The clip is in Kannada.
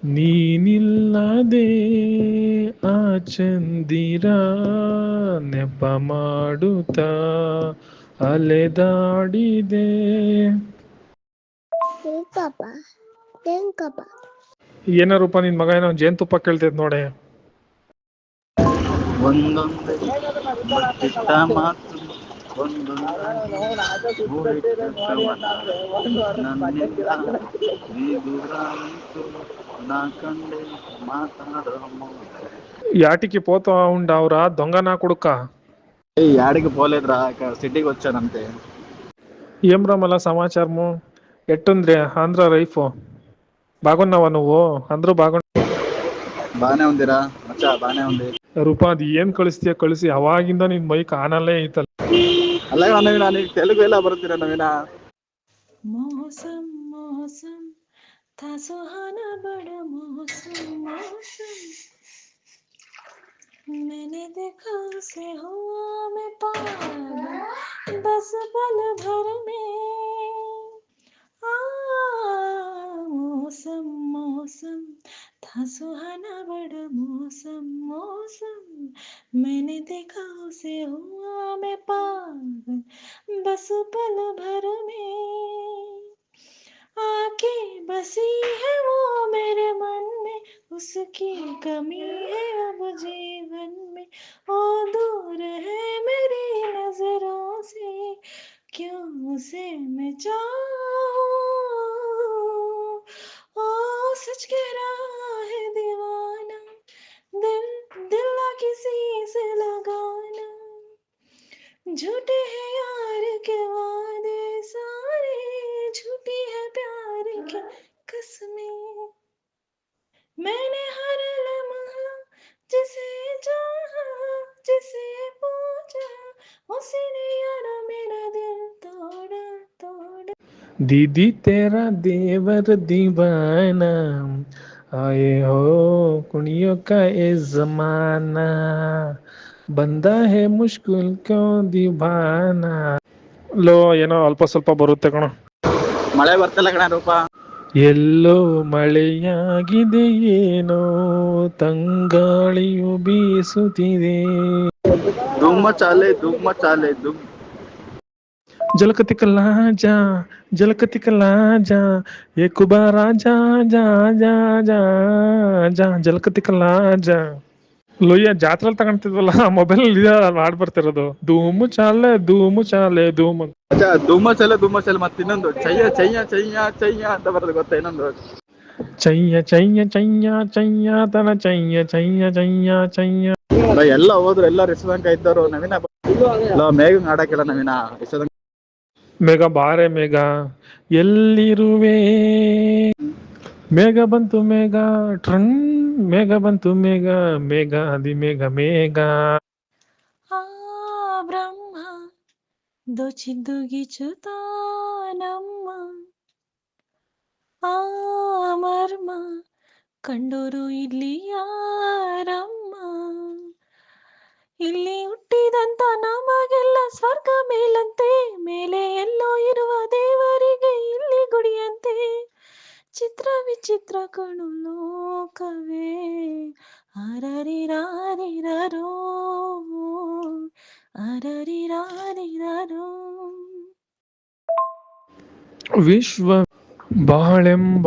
ನೀನಿಲ್ಲದೆ ಆ ಚಂದಿರ ನೆಪ ಮಾಡುತ್ತಾ ಅಲೆದಾಡಿದೆ. ಏನ ರೂಪ ನಿನ್ ಮಗ ಏನೋ ಜೇನುತುಪ್ಪ ಕೇಳ್ತೈತ್ ನೋಡೆ. ಒಂದೊಂದೇ ಬಚ್ಚಿಟ್ಟ ಮಾತು, ಒಂದೊಂದಾಗಿ ಹೂವಿಟ್ಟ ಕವನ, ನನ್ನಿಂದ ನೀ ದೂರ ನಿಂತು ನಾ ಕಂಡೆ ಮಾತಾಡೋ ಮೌನ. యాటికి పోతా ఉండావురా దొంగ నా కొడుక. యాడికి పోలేదురా, సిటీకి వచ్చానంతే. ఏం రా మళ్ళా సమాచారము, ఎట్టుంది ఆంధ్ర లైఫ్? బాగున్నావా నువ్వు? అందరూ బానే ఉందిరా మచ్చా, బానే ఉంది. ರೂಪಾ ಅದು ಏನ್ ಕಳಿಸ್ತೀಯ ಕಳಿಸಿ, ಅವಾಗಿಂದ ನಿನ್ ಮೈ ಕಾಣಲ್ಲೇ ಐತಲ್ಲ. ಅಲ್ಲ ನವೀನ, ನೀನ್ ತೆಲುಗು ಎಲ್ಲ ಬರುತ್ತೀರ ನವೀನ? मौसम मौसम था सुहाना बड़ा मौसम मौसम, मैंने देखा उसे हुआ मैं पागल बस पल भर में। मौसम मौसम था सुहाना बड़ा मौसम मौसम, मैंने देखा उसे हुआ मैं पागल बस पल भर में। आके बसी है वो मेरे मन में, उसकी कमी है अब जीवन में। ओ दूर है मेरी नजरों से, क्यों उसे मैं चाहूं। ओ सच कह रहा है दीवाना, दिल दिल ना किसी से लगाना। झूठे हैं यार के वादे सारे, झूठी है प्यार की कसमें। मैंने हर लम्हा जिसे चाहा, जिसे पूछा, उसी ने यार मेरा दिल तोड़ा तोड़ा। दीदी तेरा देवर दीवाना, आए हो कुड़ियों का ये जमाना, ಬಂದಾ ಹೇ ಮುಷ್ಕಿಲ್ ಕ್ಯೋ ದಿವಾನಾ. ಲೋ ಏನೋ ಅಲ್ಪ ಸ್ವಲ್ಪ ಬರುತ್ತೆ ಕಣ. ಮಳೆ ಬರ್ತಿಲ್ಲ ಕಣ ರೂಪ. ಎಲ್ಲೋ ಮಳೆಯಾಗಿದೆ ಏನೋ, ತಂಗಾಳಿಯು ಬೀಸುತ್ತಿದೆ. ಧೂಮ ಚಾಲೆ ಧೂಮ ಚಾಲೆ ಧೂಮ್. ಜಲಕತಿ ಕಲ್ಲಾಜ ಜಲಕತಿ ಕಲ್ಲಾಜ ಏಕುಬಾರ ಜಾ ಜಾ ಜಾ ಜಾ ಜಾ ಜಲಕತಿ ಕಲ್ಲಾಜ. ಲೋಯ್ಯ ಜಾತ್ರೆಲ್ ತಗೊಂತಿದ್ವಲ್ಲ ಮೊಬೈಲ್ ಹಾಡ್ ಬರ್ತಿರೋದು, ಧೂಮು ಚಾಲೆ ಧೂಮು ಚಾಲೆ ಧೂಮ್. ಧೂಮಚಲೆ ಮತ್ತೆ ಇನ್ನೊಂದು ಚಯ್ಯ ಚಯ್ಯ ಚಯ್ಯ ಚಯ್ಯ ಅಂತ ಬರೋದು ಗೊತ್ತಾ? ಇನ್ನೊಂದು ಚಯ್ಯ ಚಯ್ಯ ಚಯ್ಯ ಚಯ್ಯ ತನ ಚಯ್ಯ ಚಯ್ಯ ಚಯ್ಯ ಚಯ್ಯ. ಎಲ್ಲ ಹೋದ್ರು, ಎಲ್ಲ ರಿಸವಂಕ ಇದ್ದವರು. ನವೀನ ಮೇಘ ಆಡಕ್ಕಿಲ್ಲ ನವೀನ. ಮೇಘ ಬಾರೆ ಮೇಘ ಎಲ್ಲಿರುವೆ, ಮೇಘ ಬಂತು ಮೇಘ ಟ್ರನ್, ಮೇಘ ಬಂತು ಮೇಘ, ಮೇಘ ಅದಿ ಮೇಘ ಮೇಘ. ಬ್ರಹ್ಮ ದೋಚಿದ್ದು ಗೀಚುತ್ತಾನಮ್ಮ, ಆ ಮರ್ಮ ಕಂಡೋರು ಇಲ್ಲಿ ಯಾರಮ್ಮ. ಇಲ್ಲಿ ಹುಟ್ಟಿದಂತ ನಮಗೆಲ್ಲ ಸ್ವರ್ಗ ಮೇಲಂತೆ, ಮೇಲೆ ಎಲ್ಲೋ ಇರುವ ದೇವರಿಗೆ ಇಲ್ಲಿ ಗುಡಿಯಂತೆ. ಚಿತ್ರ ವಿಚಿತ್ರ ಕಣು ಲೋಕವೇ, ಅರರಿರಾರಿರರೋ ಅರರಿರಾರಿರರೋ. ವಿಶ್ವ ಬಾಳೆಂಬ